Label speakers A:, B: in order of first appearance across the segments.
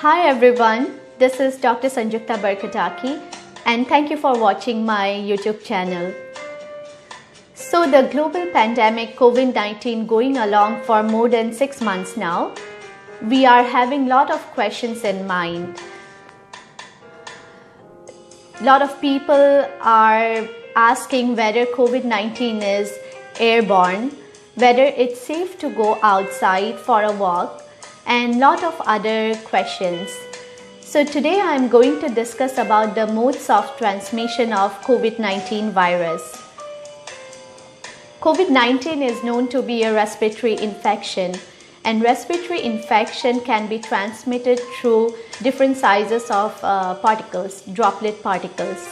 A: Hi everyone, this is Dr. Sanjukta Barkataki and thank you for watching my YouTube channel. So the global pandemic COVID-19 going along for more than 6 months now, we are having a lot of questions in mind. A lot of people are asking whether COVID-19 is airborne, whether it's safe to go outside for a walk, and lot of other questions. So today I am going to discuss about the modes of transmission of COVID-19 virus. COVID-19 is known to be a respiratory infection, and respiratory infection can be transmitted through different sizes of particles, droplet particles.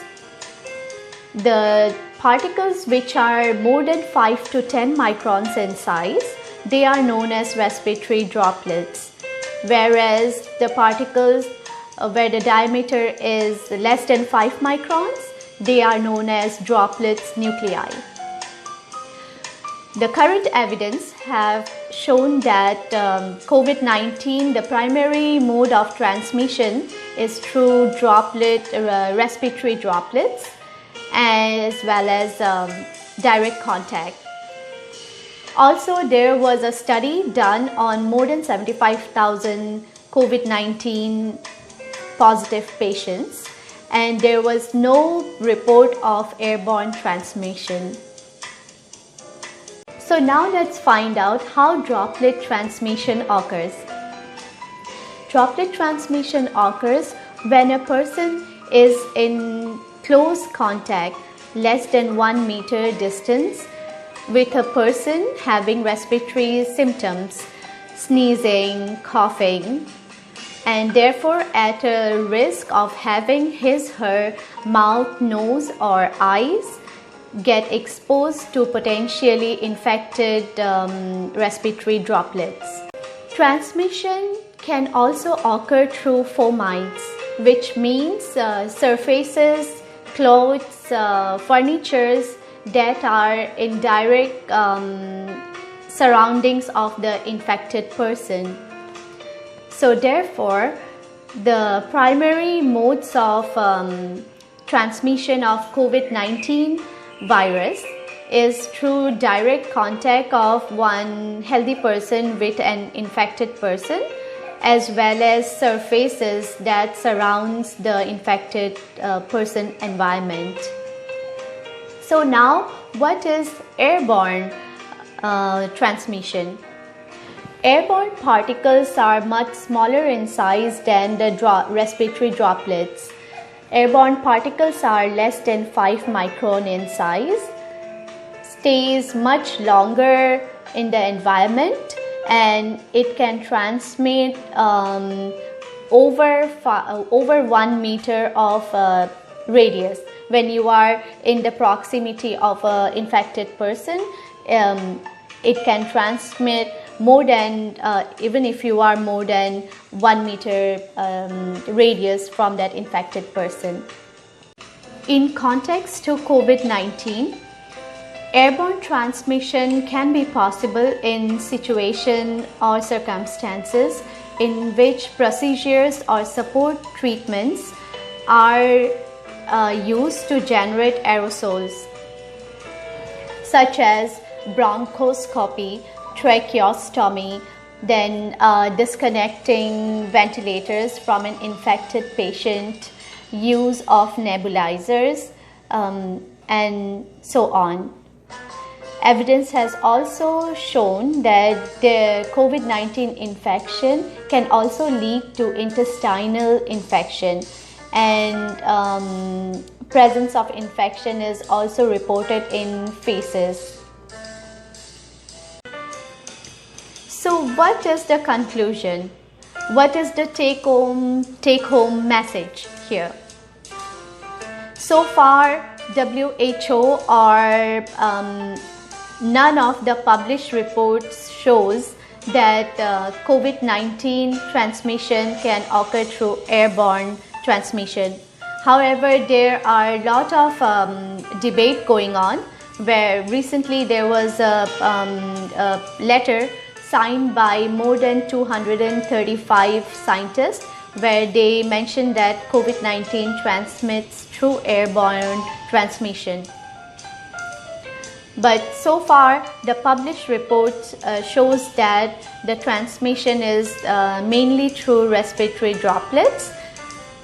A: The particles which are more than 5 to 10 microns in size, they are known as respiratory droplets, whereas the particles where the diameter is less than 5 microns, they are known as droplets nuclei. The current evidence have shown that COVID-19, the primary mode of transmission is through respiratory droplets as well as direct contact. Also, there was a study done on more than 75,000 COVID-19 positive patients, and there was no report of airborne transmission. So now let's find out how droplet transmission occurs. Droplet transmission occurs when a person is in close contact, less than 1 meter distance, with a person having respiratory symptoms, sneezing, coughing, and therefore at a risk of having her mouth, nose or eyes get exposed to potentially infected respiratory droplets. Transmission can also occur through fomites, which means surfaces, clothes, furnitures that are in direct surroundings of the infected person. So therefore, the primary modes of transmission of COVID-19 virus is through direct contact of one healthy person with an infected person, as well as surfaces that surrounds the infected person environment. So now, what is airborne transmission? Airborne particles are much smaller in size than the respiratory droplets. Airborne particles are less than 5 micron in size, stays much longer in the environment, and it can transmit over 1 meter of radius. When you are in the proximity of an infected person, it can transmit more than, even if you are more than 1 meter radius from that infected person. In context to COVID-19, airborne transmission can be possible in situation or circumstances in which procedures or support treatments are used to generate aerosols, such as bronchoscopy, tracheostomy, then disconnecting ventilators from an infected patient, use of nebulizers, and so on. Evidence has also shown that the COVID-19 infection can also lead to intestinal infection, and presence of infection is also reported in feces. So what is the conclusion? What is the take-home message here? So far, WHO or none of the published reports shows that COVID-19 transmission can occur through airborne transmission. However, there are a lot of debate going on, where recently there was a letter signed by more than 235 scientists where they mentioned that COVID-19 transmits through airborne transmission. But so far, the published report shows that the transmission is mainly through respiratory droplets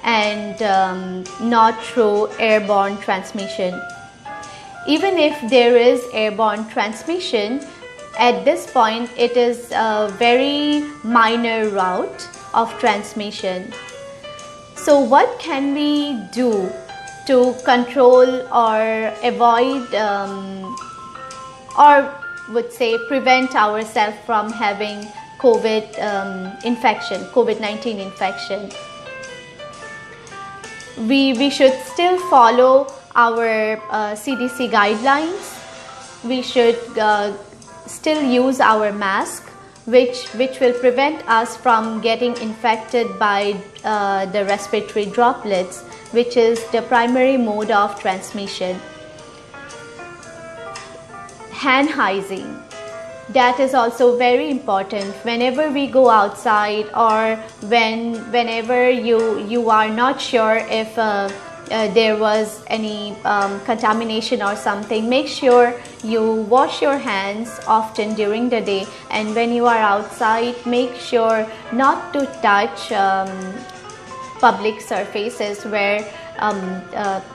A: and not through airborne transmission. Even if there is airborne transmission, at this point it is a very minor route of transmission. So what can we do to control or avoid or would say prevent ourselves from having COVID-19 infection? We should still follow our CDC guidelines. We should still use our mask, which will prevent us from getting infected by the respiratory droplets, which is the primary mode of transmission. Hand hygiene, that is also very important whenever we go outside, or whenever you are not sure if there was any contamination or something. Make sure you wash your hands often during the day, and when you are outside, make sure not to touch public surfaces where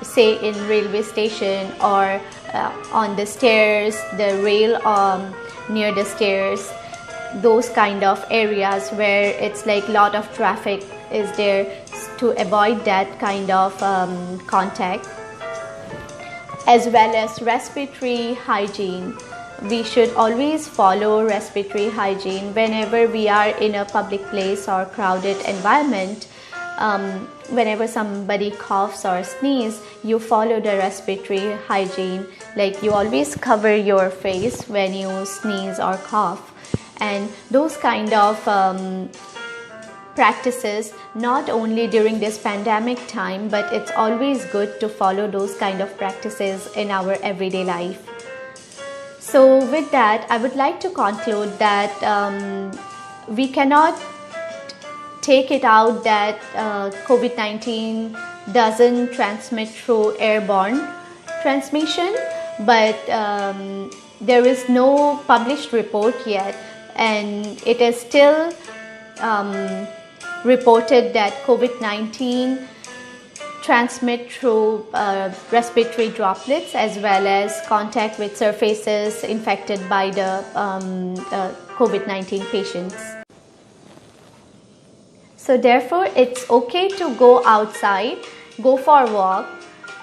A: say in railway station or on the stairs, the rail near the stairs, those kind of areas where it's like lot of traffic is there, to avoid that kind of contact. As well as respiratory hygiene, we should always follow respiratory hygiene whenever we are in a public place or crowded environment. Whenever somebody coughs or sneezes, you follow the respiratory hygiene, like you always cover your face when you sneeze or cough. And those kind of practices, not only during this pandemic time, but it's always good to follow those kind of practices in our everyday life. So with that, I would like to conclude that we cannot take it out that COVID-19 doesn't transmit through airborne transmission, but there is no published report yet, and it is still reported that COVID-19 transmit through respiratory droplets as well as contact with surfaces infected by the COVID-19 patients. So therefore, it's okay to go outside, go for a walk,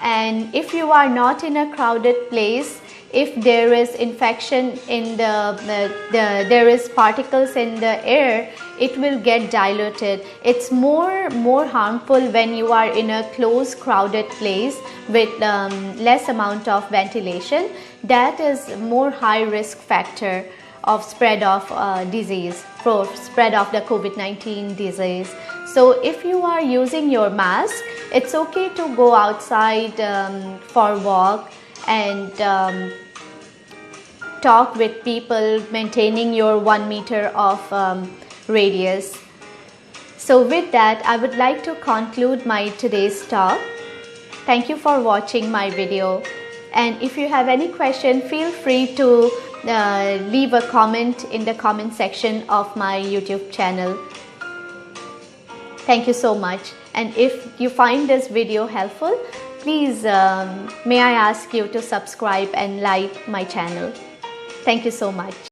A: and if you are not in a crowded place, if there is infection in there is particles in the air, it will get diluted. It's more harmful when you are in a close crowded place with less amount of ventilation. That is more high risk factor of spread of disease, for spread of the COVID-19 disease. So if you are using your mask, it's okay to go outside for a walk and talk with people, maintaining your 1 meter of radius. So with that, I would like to conclude my today's talk. Thank you for watching my video, and if you have any question, feel free to leave a comment in the comment section of my YouTube channel. Thank you so much. And if you find this video helpful, please may I ask you to subscribe and like my channel. Thank you so much.